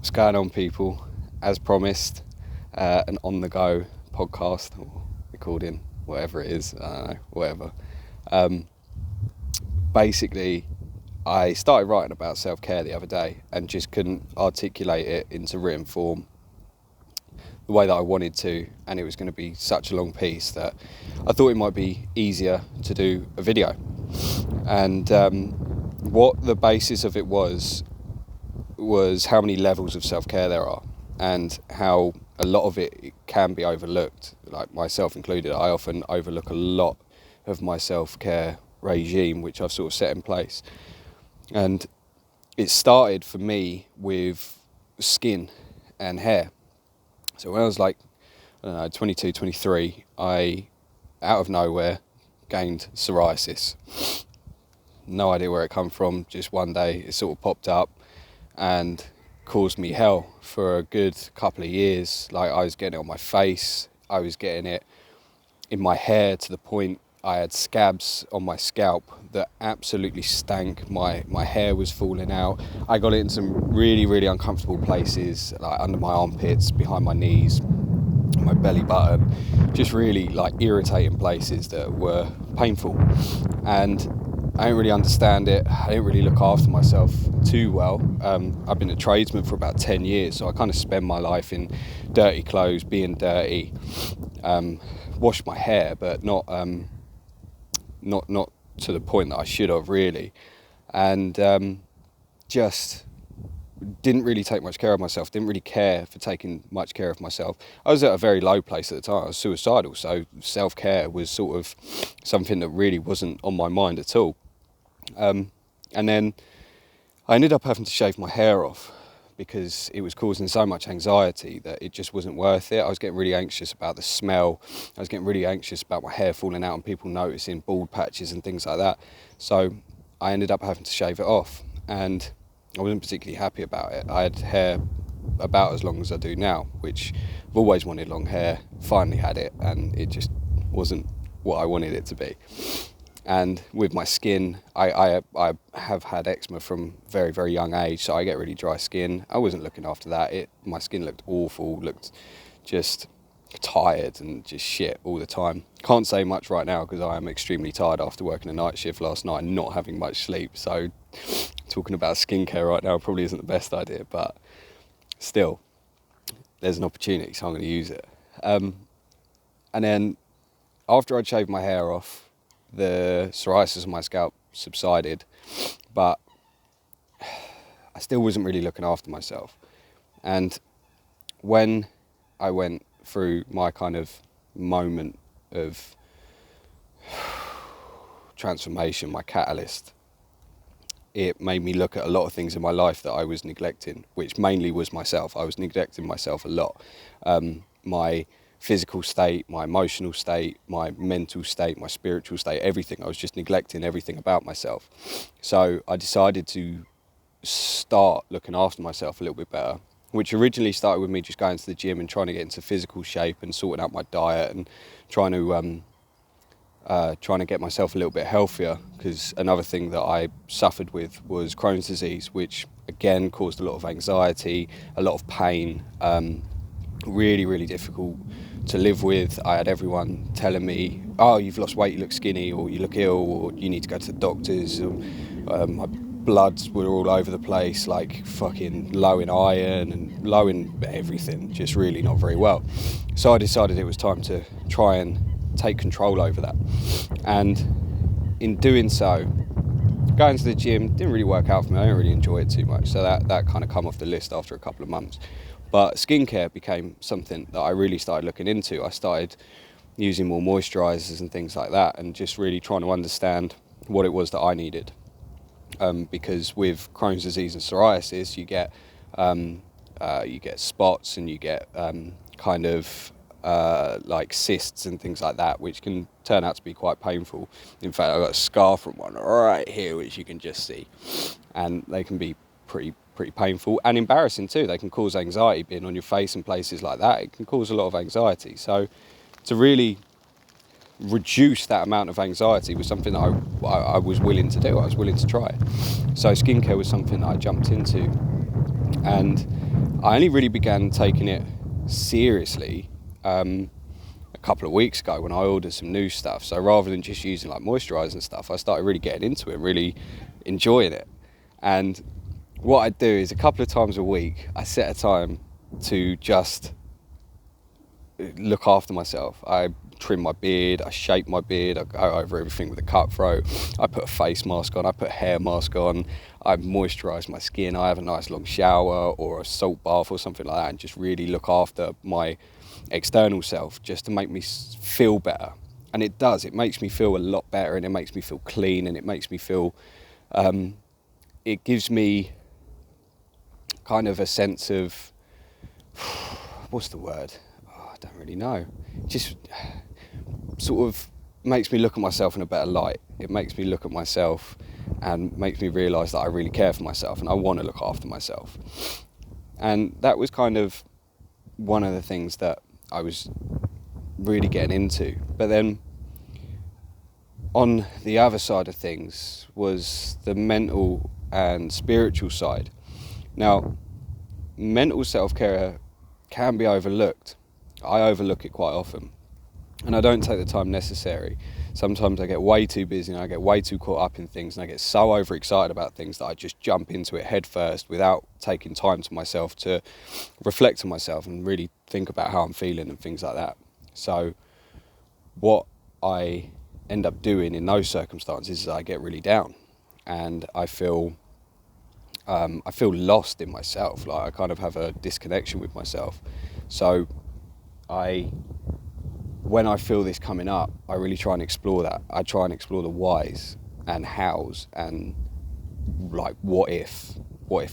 What's going on, people? As promised, an on-the-go podcast or recording, whatever it is, I don't know, whatever. Basically, I started writing about self-care the other day and just couldn't articulate it into written form the way that I wanted to, and it was going to be such a long piece that I thought it might be easier to do a video. And what the basis of it was how many levels of self-care there are and how a lot of it can be overlooked, like myself included. I often overlook a lot of my self-care regime which I've sort of set in place, and it started for me with skin and hair. So when I was like, I don't know, 22, 23, I, out of nowhere, gained psoriasis. No idea where it come from, just one day it sort of popped up and caused me hell for a good couple of years. Like, I was getting it on my face, I was getting it in my hair, to the point I had scabs on my scalp that absolutely stank. My hair was falling out. I got it in some really, really uncomfortable places, like under my armpits, behind my knees, my belly button, just really like irritating places that were painful. And I didn't really understand it. I didn't really look after myself too well. I've been a tradesman for about 10 years, so I kind of spend my life in dirty clothes, being dirty, wash my hair, but not to the point that I should have, really. And just didn't really take much care of myself, didn't really care for taking much care of myself. I was at a very low place at the time. I was suicidal, so self-care was sort of something that really wasn't on my mind at all. And then I ended up having to shave my hair off because it was causing so much anxiety that it just wasn't worth it. I was getting really anxious about the smell. I was getting really anxious about my hair falling out and people noticing bald patches and things like that. So I ended up having to shave it off, and I wasn't particularly happy about it. I had hair about as long as I do now, which I've always wanted long hair, finally had it, and it just wasn't what I wanted it to be. And with my skin, I have had eczema from very, very young age, so I get really dry skin. I wasn't looking after that. My skin looked awful, looked just tired and just shit all the time. Can't say much right now because I am extremely tired after working a night shift last night and not having much sleep. So talking about skincare right now probably isn't the best idea, but still, there's an opportunity, so I'm going to use it. And then after I'd shaved my hair off, the psoriasis on my scalp subsided, but I still wasn't really looking after myself. And when I went through my kind of moment of transformation, my catalyst, it made me look at a lot of things in my life that I was neglecting, which mainly was myself. I was neglecting myself a lot. My physical state, my emotional state, my mental state, my spiritual state, everything. I was just neglecting everything about myself. So I decided to start looking after myself a little bit better, which originally started with me just going to the gym and trying to get into physical shape and sorting out my diet and trying to get myself a little bit healthier, because another thing that I suffered with was Crohn's disease, which again caused a lot of anxiety, a lot of pain, really, really difficult to live with. I had everyone telling me, oh, you've lost weight, you look skinny, or you look ill, or you need to go to the doctors. My bloods were all over the place, like fucking low in iron and low in everything, just really not very well. So I decided it was time to try and take control over that. And in doing so, going to the gym didn't really work out for me. I didn't really enjoy it too much, so that kind of come off the list after a couple of months. But skincare became something that I really started looking into. I started using more moisturisers and things like that, and just really trying to understand what it was that I needed. Because with Crohn's disease and psoriasis, you get spots, and you get like cysts and things like that, which can turn out to be quite painful. In fact, I've got a scar from one right here, which you can just see, and they can be pretty painful and embarrassing too. They can cause anxiety. Being on your face and places like that, it can cause a lot of anxiety. So to really reduce that amount of anxiety was something that I was willing to do. I was willing to try it. So skincare was something that I jumped into, and I only really began taking it seriously a couple of weeks ago when I ordered some new stuff. So rather than just using like moisturiser and stuff, I started really getting into it, really enjoying it. And what I do is a couple of times a week, I set a time to just look after myself. I trim my beard, I shape my beard, I go over everything with a cutthroat, I put a face mask on, I put a hair mask on, I moisturise my skin, I have a nice long shower or a salt bath or something like that, and just really look after my external self just to make me feel better. And it does, it makes me feel a lot better, and it makes me feel clean, and it makes me feel, it gives me kind of a sense of, what's the word? I don't really know. Just sort of makes me look at myself in a better light. It makes me look at myself and makes me realise that I really care for myself and I want to look after myself. And that was kind of one of the things that I was really getting into. But then on the other side of things was the mental and spiritual side. Now, mental self-care can be overlooked. I overlook it quite often, and I don't take the time necessary. Sometimes I get way too busy and I get way too caught up in things, and I get so overexcited about things that I just jump into it head first without taking time to myself to reflect on myself and really think about how I'm feeling and things like that. So what I end up doing in those circumstances is I get really down and I feel lost in myself. Like I kind of have a disconnection with myself. So when I feel this coming up, I really try and explore that. I try and explore the whys and hows and like what if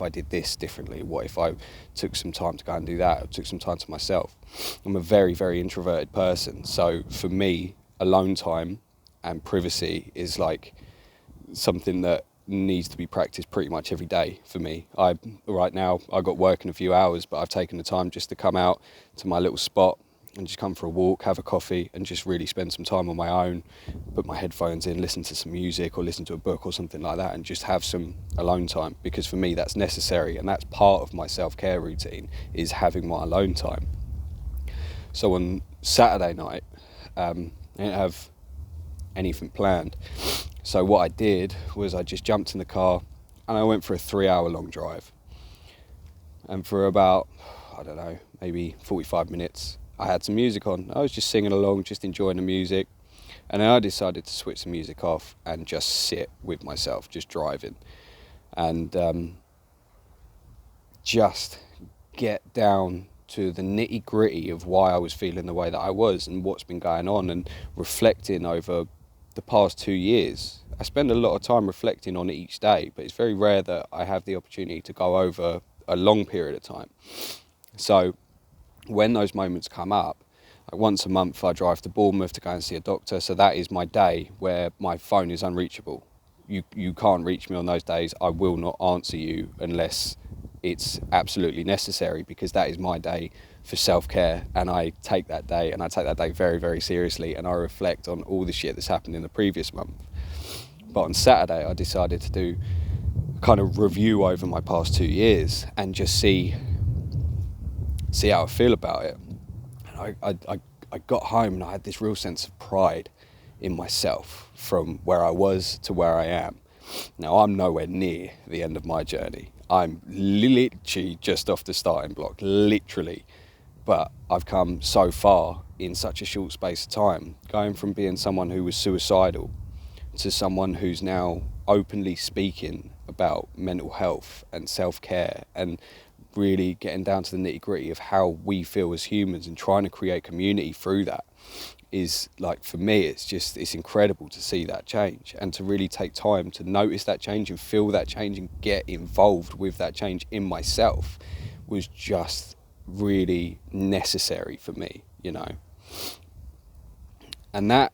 I did this differently? What if I took some time to go and do that? Or took some time to myself? I'm a very, very introverted person. So for me, alone time and privacy is like something that needs to be practiced pretty much every day for me. Right now I got work in a few hours, but I've taken the time just to come out to my little spot and just come for a walk, have a coffee, and just really spend some time on my own, put my headphones in, listen to some music or listen to a book or something like that, and just have some alone time, because for me that's necessary, and that's part of my self-care routine, is having my alone time. So on Saturday night, I didn't have anything planned. So what I did was I just jumped in the car and I went for a 3-hour long drive. And for about, I don't know, maybe 45 minutes, I had some music on. I was just singing along, just enjoying the music. And then I decided to switch the music off and just sit with myself, just driving. And just get down to the nitty gritty of why I was feeling the way that I was and what's been going on, and reflecting over the past 2 years. I spend a lot of time reflecting on it each day, but it's very rare that I have the opportunity to go over a long period of time. So when those moments come up, like once a month I drive to Bournemouth to go and see a doctor, so that is my day where my phone is unreachable. You can't reach me on those days. I will not answer you unless it's absolutely necessary, because that is my day for self-care, and I take that day very, very seriously, and I reflect on all the shit that's happened in the previous month. But on Saturday I decided to do a kind of review over my past 2 years and just see how I feel about it. And I got home and I had this real sense of pride in myself from where I was to where I am. Now I'm nowhere near the end of my journey. I'm literally just off the starting block, literally. But I've come so far in such a short space of time, going from being someone who was suicidal to someone who's now openly speaking about mental health and self-care, and really getting down to the nitty-gritty of how we feel as humans and trying to create community through that. Is like, for me, it's incredible to see that change, and to really take time to notice that change and feel that change and get involved with that change in myself was just really necessary for me, you know. And that,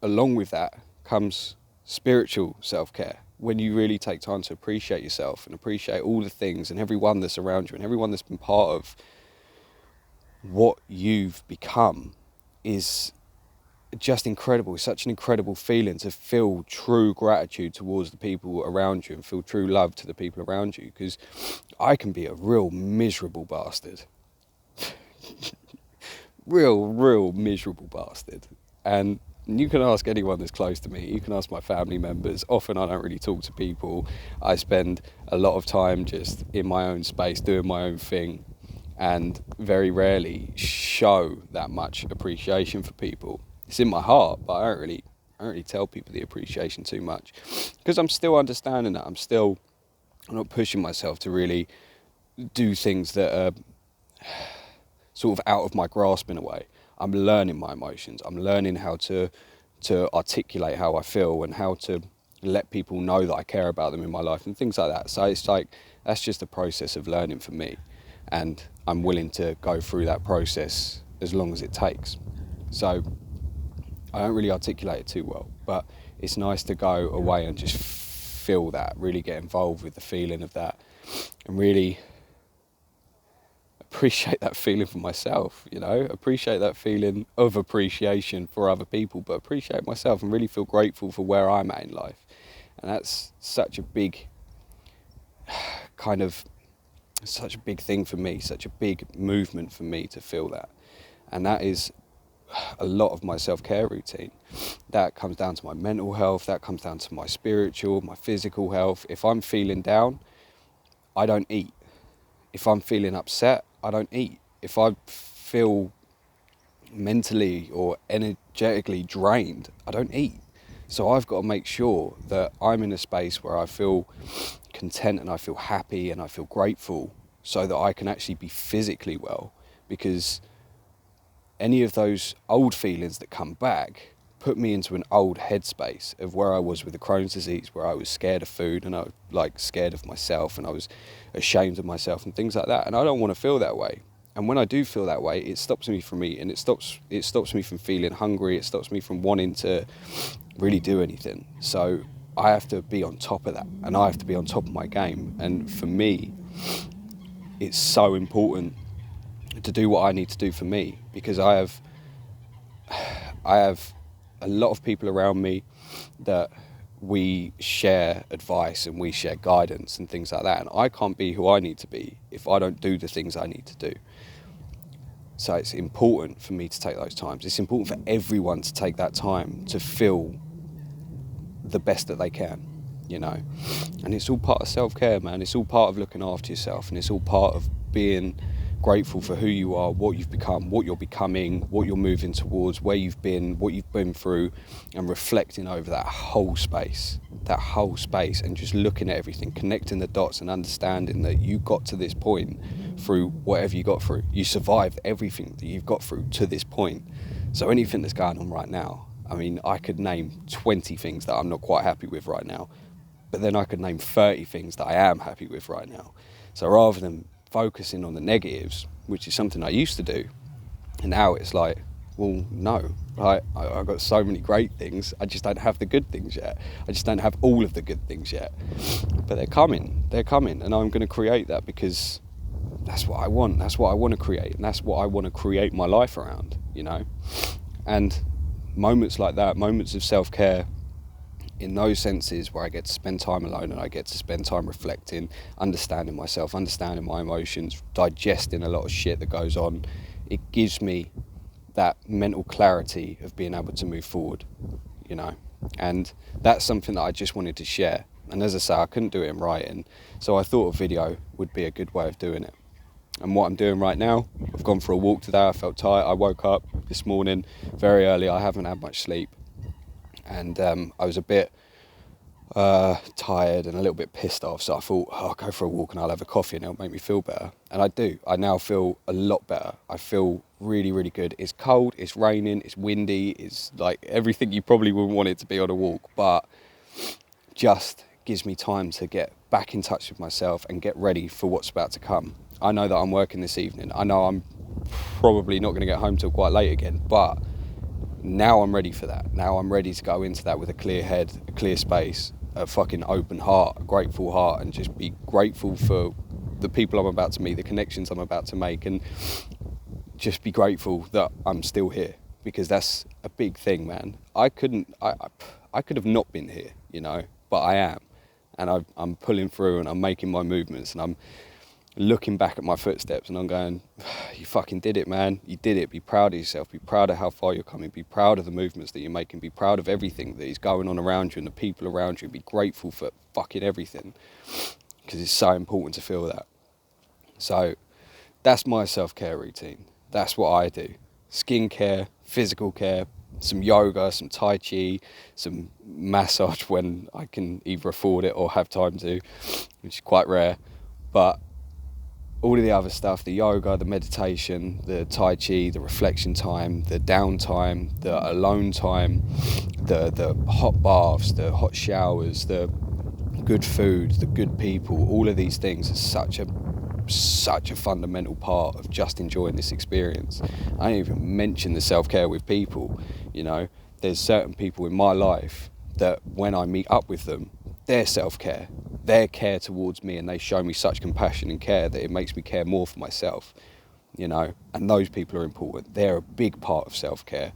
along with that, comes spiritual self-care. When you really take time to appreciate yourself and appreciate all the things and everyone that's around you and everyone that's been part of what you've become, is just incredible. It's such an incredible feeling to feel true gratitude towards the people around you and feel true love to the people around you, because I can be a real miserable bastard. real miserable bastard. And you can ask anyone that's close to me. You can ask my family members. Often I don't really talk to people. I spend a lot of time just in my own space doing my own thing, and very rarely show that much appreciation for people. It's in my heart, but I don't really tell people the appreciation too much, because I'm still understanding that. I'm not pushing myself to really do things that are sort of out of my grasp in a way. I'm learning my emotions. I'm learning how to articulate how I feel and how to let people know that I care about them in my life and things like that. So it's like, that's just a process of learning for me, and I'm willing to go through that process as long as it takes. So I don't really articulate it too well, but it's nice to go away and just feel that, really get involved with the feeling of that, and really appreciate that feeling for myself, appreciate that feeling of appreciation for other people, but appreciate myself and really feel grateful for where I'm at in life. And that's such a big thing for me, such a big movement for me to feel that. And that is a lot of my self-care routine. That comes down to my mental health, that comes down to my spiritual, my physical health. If I'm feeling down, I don't eat. If I'm feeling upset, I don't eat. If I feel mentally or energetically drained, I don't eat. So I've got to make sure that I'm in a space where I feel content and I feel happy and I feel grateful, so that I can actually be physically well, because any of those old feelings that come back put me into an old headspace of where I was with the Crohn's disease, where I was scared of food and I was scared of myself and I was ashamed of myself and things like that. And I don't want to feel that way. And when I do feel that way, it stops me from eating. It stops me from feeling hungry. It stops me from wanting to really do anything. So I have to be on top of that, and I have to be on top of my game. And for me, it's so important to do what I need to do for me, because I have a lot of people around me that we share advice and we share guidance and things like that, and I can't be who I need to be if I don't do the things I need to do. So it's important for me to take those times. It's important for everyone to take that time to feel the best that they can, and it's all part of self-care, man. It's all part of looking after yourself, and it's all part of being grateful for who you are, what you've become, what you're becoming, what you're moving towards, where you've been, what you've been through, and reflecting over that whole space, and just looking at everything, connecting the dots and understanding that you got to this point through whatever you got through. You survived everything that you've got through to this point. So anything that's going on right now, I could name 20 things that I'm not quite happy with right now, but then I could name 30 things that I am happy with right now. So rather than focusing on the negatives, which is something I used to do, and now it's like, well, no, I've got so many great things, I just don't have the good things yet. I just don't have all of the good things yet, but they're coming, and I'm going to create that, because that's what I want to create, and that's what I want to create my life around, and moments like that, moments of self-care, in those senses where I get to spend time alone and I get to spend time reflecting, understanding myself, understanding my emotions, digesting a lot of shit that goes on, it gives me that mental clarity of being able to move forward, and that's something that I just wanted to share. And as I say, I couldn't do it in writing, so I thought a video would be a good way of doing it. And what I'm doing right now, I've gone for a walk today. I felt tired. I woke up this morning very early. I haven't had much sleep, and I was a bit tired and a little bit pissed off, so I thought, I'll go for a walk and I'll have a coffee and it'll make me feel better. And I do. I now feel a lot better. I feel really, really good. It's cold, it's raining, it's windy, it's like everything you probably wouldn't want it to be on a walk, but just gives me time to get back in touch with myself and get ready for what's about to come. I know that I'm working this evening. I know I'm probably not going to get home till quite late again, but now I'm ready for that. Now I'm ready to go into that with a clear head, a clear space, a fucking open heart, a grateful heart, and just be grateful for the people I'm about to meet, the connections I'm about to make, and just be grateful that I'm still here, because that's a big thing, man. I could have not been here, you know, but I am, and I'm pulling through, and I'm making my movements, and I'm looking back at my footsteps, and I'm going, you fucking did it, man. You did it. Be proud of yourself. Be proud of how far you're coming. Be proud of the movements that you're making. Be proud of everything that is going on around you and the people around you. Be grateful for fucking everything, because it's so important to feel that. So that's my self-care routine. That's what I do. Skincare, physical care, some yoga, some tai chi, some massage when I can either afford it or have time to, which is quite rare. But all of the other stuff, the yoga, the meditation, the tai chi, the reflection time, the downtime, the alone time, the hot baths, the hot showers, the good food, the good people, all of these things are such a fundamental part of just enjoying this experience. I don't even mention the self-care with people, you know. There's certain people in my life that when I meet up with them, their self-care, their care towards me, and they show me such compassion and care that it makes me care more for myself, you know. And those people are important. They're a big part of self-care.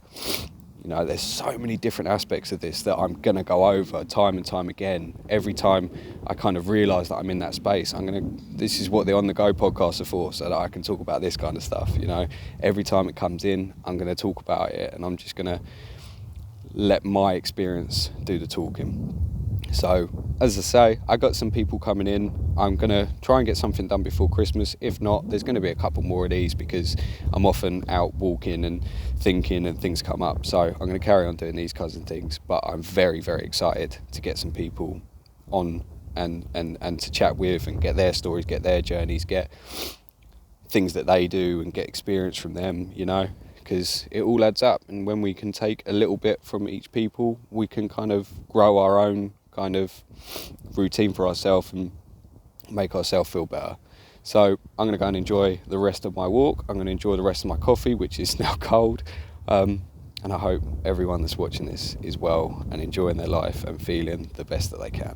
You know, there's so many different aspects of this that I'm going to go over time and time again. Every time I kind of realise that I'm in that space, this is what the On The Go podcasts are for, so that I can talk about this kind of stuff, you know. Every time it comes in, I'm going to talk about it, and I'm just going to let my experience do the talking. So, as I say, I got some people coming in. I'm going to try and get something done before Christmas. If not, there's going to be a couple more of these because I'm often out walking and thinking and things come up. So I'm going to carry on doing these kinds of things. But I'm very, very excited to get some people on and to chat with and get their stories, get their journeys, get things that they do and get experience from them, you know, because it all adds up. And when we can take a little bit from each people, we can kind of grow our own kind of routine for ourselves and make ourselves feel better. So I'm going to go and enjoy the rest of my walk. I'm going to enjoy the rest of my coffee, which is now cold. And I hope everyone that's watching this is well and enjoying their life and feeling the best that they can.